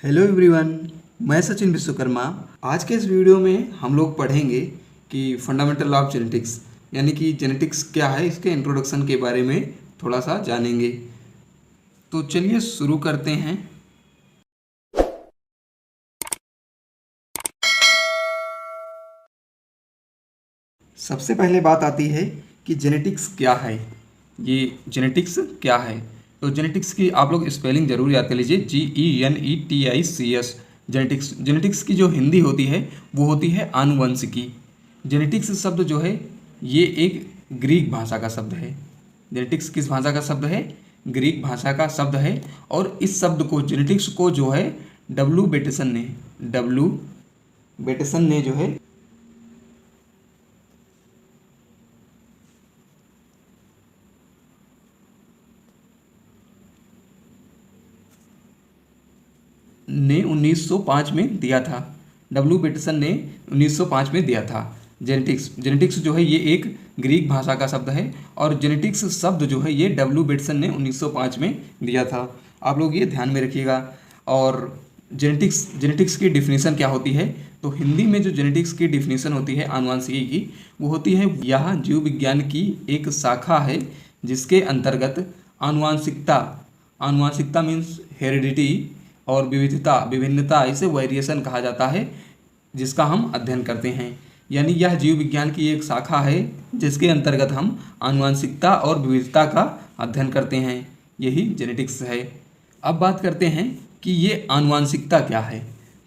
Hello everyone, मैं सचिन विश्वकर्मा। आज के इस वीडियो में हम लोग पढ़ेंगे कि फंडामेंटल ऑफ जेनेटिक्स यानी कि जेनेटिक्स क्या है, इसके इंट्रोडक्शन के बारे में थोड़ा सा जानेंगे। तो चलिए शुरू करते हैं। सबसे पहले बात आती है कि जेनेटिक्स क्या है। ये जेनेटिक्स क्या है, तो जेनेटिक्स की आप लोग स्पेलिंग जरूर याद कर लीजिए, GENETICS। जेनेटिक्स की जो हिंदी होती है वो होती है आनुवंशिकी। जेनेटिक्स शब्द जो है ये एक ग्रीक भाषा का शब्द है। जेनेटिक्स किस भाषा का शब्द है? ग्रीक भाषा का शब्द है। और इस शब्द को, जेनेटिक्स को जो है डब्ल्यू बेटेसन ने जो है ने 1905 में दिया था। डब्ल्यू बेटसन ने 1905 में दिया था। जेनेटिक्स जो है ये एक ग्रीक भाषा का शब्द है और जेनेटिक्स शब्द जो है ये डब्ल्यू बेटसन ने 1905 में दिया था। आप लोग ये ध्यान में रखिएगा। और जेनेटिक्स की डिफिनीशन क्या होती है, तो हिंदी में जो जेनेटिक्स की डिफिनीशन होती है आनुवंशिकी की, वो होती है यह जीव विज्ञान की एक शाखा है जिसके अंतर्गत आनुवंशिकता मीन्स हेरिडिटी और विभिन्नता इसे वेरिएशन कहा जाता है, जिसका हम अध्ययन करते हैं। यानी यह जीव विज्ञान की एक शाखा है जिसके अंतर्गत हम आनुवंशिकता और विविधता का अध्ययन करते हैं। यही जेनेटिक्स है। अब बात करते हैं कि ये आनुवंशिकता क्या है।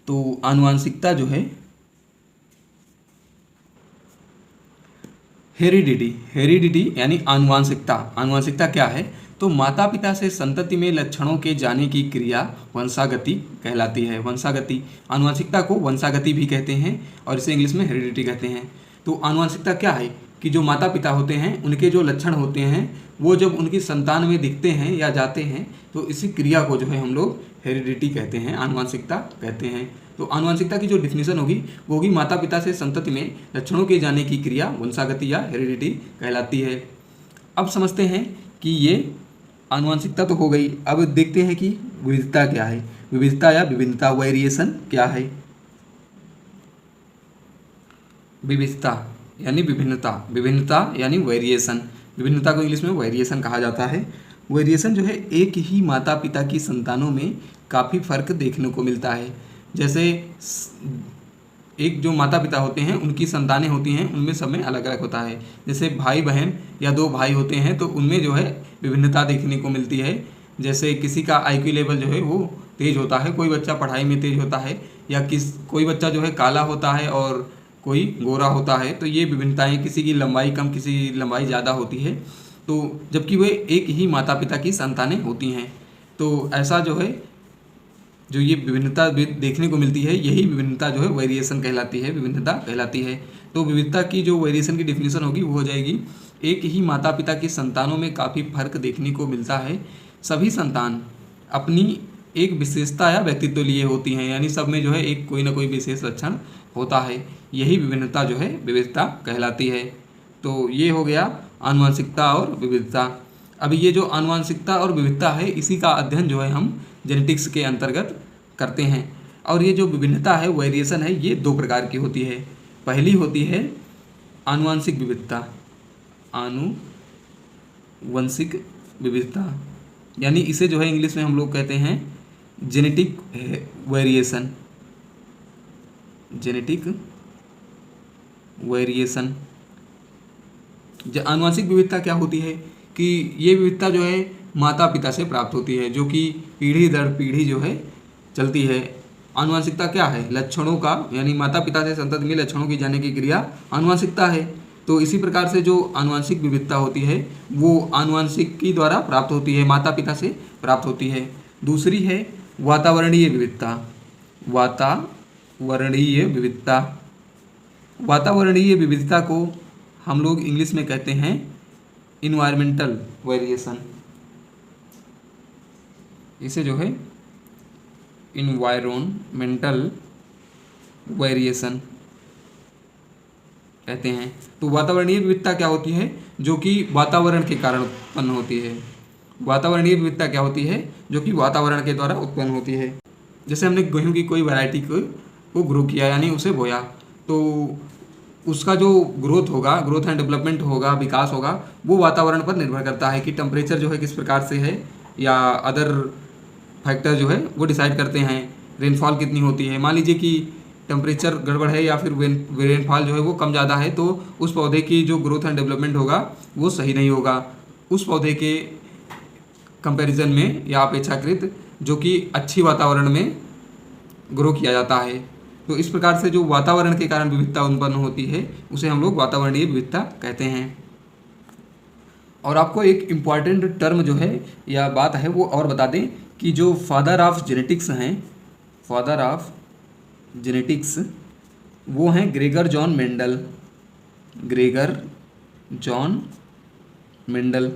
तो आनुवंशिकता जो है हेरिडिटी यानी आनुवंशिकता क्या है, तो माता पिता से संतति में लक्षणों के जाने की क्रिया वंशागति कहलाती है। आनुवंशिकता को वंशागति भी कहते हैं और इसे इंग्लिश में हेरिडिटी कहते हैं। तो आनुवंशिकता क्या है कि जो माता पिता होते हैं उनके जो लक्षण होते हैं वो जब उनकी संतान में दिखते हैं या जाते हैं तो इसी क्रिया को जो है हम लोग हेरिडिटी कहते हैं, आनुवंशिकता कहते हैं। तो आनुवंशिकता की जो डिफिनीशन होगी वो होगी माता पिता से संतति में लक्षणों के जाने की क्रिया वंशागति या हेरिडिटी कहलाती है। अब समझते हैं कि ये आनुवंशिकता तो हो गई। अब देखते हैं कि विविधता क्या है। विविधता या विभिन्नता, वेरिएशन क्या है। विविधता यानी विभिन्नता यानी वेरिएशन। विभिन्नता को इंग्लिश में वेरिएशन कहा जाता है। वेरिएशन जो है एक ही माता पिता की संतानों में काफ़ी फर्क देखने को मिलता है। जैसे एक जो माता पिता होते हैं उनकी संतानें होती हैं, उनमें सब में अलग अलग होता है। जैसे भाई बहन या दो भाई होते हैं तो उनमें जो है विभिन्नता देखने को मिलती है। जैसे किसी का IQ लेवल जो है वो तेज़ होता है, कोई बच्चा पढ़ाई में तेज़ होता है, या कोई बच्चा जो है काला होता है और कोई गोरा होता है। तो ये विभिन्नताएं, किसी की लंबाई कम, किसी की लंबाई ज़्यादा होती है, तो जबकि वे एक ही माता पिता की संतानें होती हैं। तो ऐसा जो है जो ये विभिन्नता देखने को मिलती है, यही विभिन्नता जो है वेरिएशन कहलाती है, विभिन्नता कहलाती है। तो विविधता की जो वेरिएशन की डिफिनीशन होगी वो हो जाएगी एक ही माता पिता की संतानों में काफ़ी फर्क देखने को मिलता है। सभी संतान अपनी एक विशेषता या व्यक्तित्व लिए होती हैं, यानी सब में जो है एक कोई ना कोई विशेष लक्षण होता है। यही विभिन्नता जो है विविधता कहलाती है। तो ये हो गया आनुवंशिकता और विविधता। अभी ये जो आनुवंशिकता और विविधता है इसी का अध्ययन जो है हम जेनेटिक्स के अंतर्गत करते हैं। और ये जो विभिन्नता है, वेरिएशन है, ये दो प्रकार की होती है। पहली होती है आनुवंशिक विविधता, यानी इसे जो है इंग्लिश में हम लोग कहते हैं जेनेटिक वेरिएशन। आनुवंशिक विविधता क्या होती है कि ये विविधता जो है माता पिता से प्राप्त होती है, जो कि पीढ़ी दर पीढ़ी जो है चलती है। आनुवंशिकता क्या है? लक्षणों का, यानी माता पिता से संतति में लक्षणों की जाने की क्रिया आनुवंशिकता है। तो इसी प्रकार से जो आनुवंशिक विविधता होती है वो आनुवंशिकी द्वारा प्राप्त होती है, माता पिता से प्राप्त होती है। दूसरी है वातावरणीय विविधता को हम लोग इंग्लिश में कहते हैं इन्वायरमेंटल वेरिएशन। इसे जो है इन्वायरमेंटल वेरिएशन कहते हैं। तो वातावरणीय विविधता क्या होती है? जो कि वातावरण के कारण उत्पन्न होती है। वातावरणीय विविधता क्या होती है? जो कि वातावरण के द्वारा उत्पन्न होती है। जैसे हमने गेहूं की कोई वैरायटी को ग्रो किया यानी उसे बोया, तो उसका जो ग्रोथ होगा, ग्रोथ एंड डेवलपमेंट होगा, विकास होगा, वो वातावरण पर निर्भर करता है कि टेम्परेचर जो है किस प्रकार से है, या अदर फैक्टर जो है वो डिसाइड करते हैं। रेनफॉल कितनी होती है, मान लीजिए कि टेम्परेचर गड़बड़ है या फिर रेनफॉल जो है वो कम ज़्यादा है, तो उस पौधे की जो ग्रोथ एंड डेवलपमेंट होगा वो सही नहीं होगा उस पौधे के कंपैरिजन में या अपेक्षाकृत जो कि अच्छी वातावरण में ग्रो किया जाता है। तो इस प्रकार से जो वातावरण के कारण विविधता उत्पन्न होती है उसे हम लोग वातावरणीय विविधता कहते हैं। और आपको एक इम्पॉर्टेंट टर्म जो है या बात है वो और बता दें कि जो फादर ऑफ जेनेटिक्स हैं, फादर ऑफ जेनेटिक्स वो हैं Gregor John Mendel. Gregor John Mendel,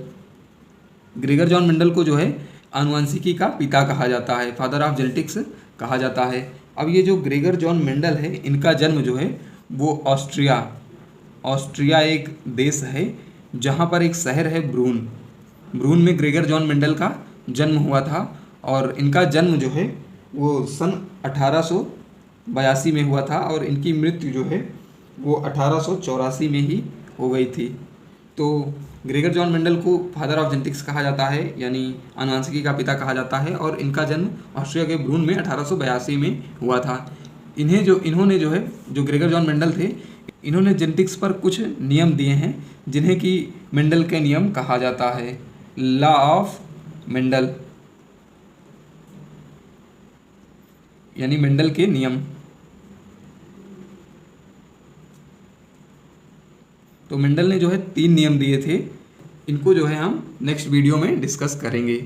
Gregor John Mendel को जो है आनुवंशिकी का पिता कहा जाता है, फादर ऑफ जेनेटिक्स कहा जाता है। अब ये जो ग्रेगर जॉन मेंडल है, इनका जन्म जो है वो ऑस्ट्रिया एक देश है जहाँ पर एक शहर है ब्रून में ग्रेगर जॉन मेंडल का जन्म हुआ था। और इनका जन्म जो है वो सन 1882 में हुआ था और इनकी मृत्यु जो है वो 1884 में ही हो गई थी। तो ग्रेगर जॉन मेंडल को फादर ऑफ जेनेटिक्स कहा जाता है यानी आनुवंशिकी का पिता कहा जाता है, और इनका जन्म ऑस्ट्रिया के ब्रून में 1882 में हुआ था। इन्होंने जो है जो ग्रेगर जॉन मेंडल थे, इन्होंने जेनेटिक्स पर कुछ नियम दिए हैं जिन्हें कि मेंडल के नियम कहा जाता है, लॉ ऑफ मेंडल यानी मेंडल के नियम। तो मेंडल ने जो है 3 नियम दिए थे, इनको जो है हम नेक्स्ट वीडियो में डिस्कस करेंगे।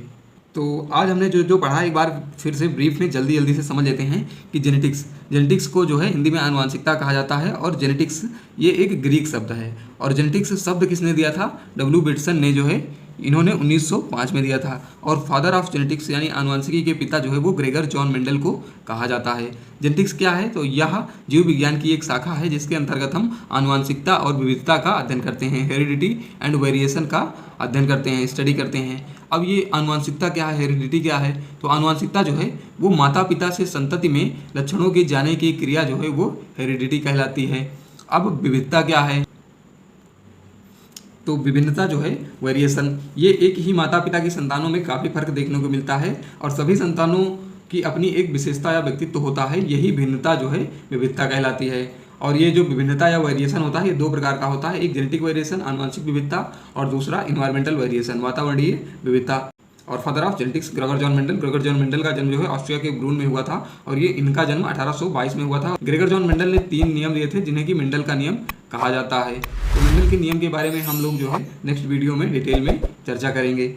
तो आज हमने जो पढ़ा एक बार फिर से ब्रीफ में जल्दी से समझ लेते हैं कि जेनेटिक्स को जो है हिंदी में आनुवंशिकता कहा जाता है, और जेनेटिक्स ये एक ग्रीक शब्द है। और जेनेटिक्स शब्द किसने दिया था? डब्ल्यू बेटसन ने जो है इन्होंने 1905 में दिया था। और फादर ऑफ जेनेटिक्स यानी आनुवंशिकी के पिता जो है वो ग्रेगर जॉन मेंडल को कहा जाता है। जेनेटिक्स क्या है? तो यह जीव विज्ञान की एक शाखा है जिसके अंतर्गत हम आनुवंशिकता और विविधता का अध्ययन करते हैं, हेरिडिटी एंड वेरिएशन का अध्ययन करते हैं, स्टडी करते हैं। अब ये आनुवंशिकता क्या है, हेरिडिटी क्या है? तो आनुवंशिकता जो है वो माता पिता से संतति में लक्षणों के जाने की क्रिया जो है वो हेरिडिटी कहलाती है। अब विविधता क्या है? तो विभिन्नता जो है वेरिएशन, ये एक ही माता पिता की संतानों में काफ़ी फर्क देखने को मिलता है और सभी संतानों की अपनी एक विशेषता या व्यक्तित्व होता है, यही भिन्नता जो है विविधता कहलाती है। और ये जो विभिन्नता या वेरिएशन होता है ये 2 प्रकार का होता है, एक जेनेटिक वेरिएशन आनुवंशिक विविधता और दूसरा इन्वायरमेंटल वेरिएशन वातावरणीय विविधता। और father of genetics Gregor John Mendel का जन्म जो है ऑस्ट्रिया के ब्रून में हुआ था और ये इनका जन्म 1822 में हुआ था। ग्रेगर जॉन मेंडल ने 3 नियम दिए थे जिन्हें कि मेंडल का नियम कहा जाता है। तो मेंडल के नियम के बारे में हम लोग जो है नेक्स्ट वीडियो में डिटेल में चर्चा करेंगे।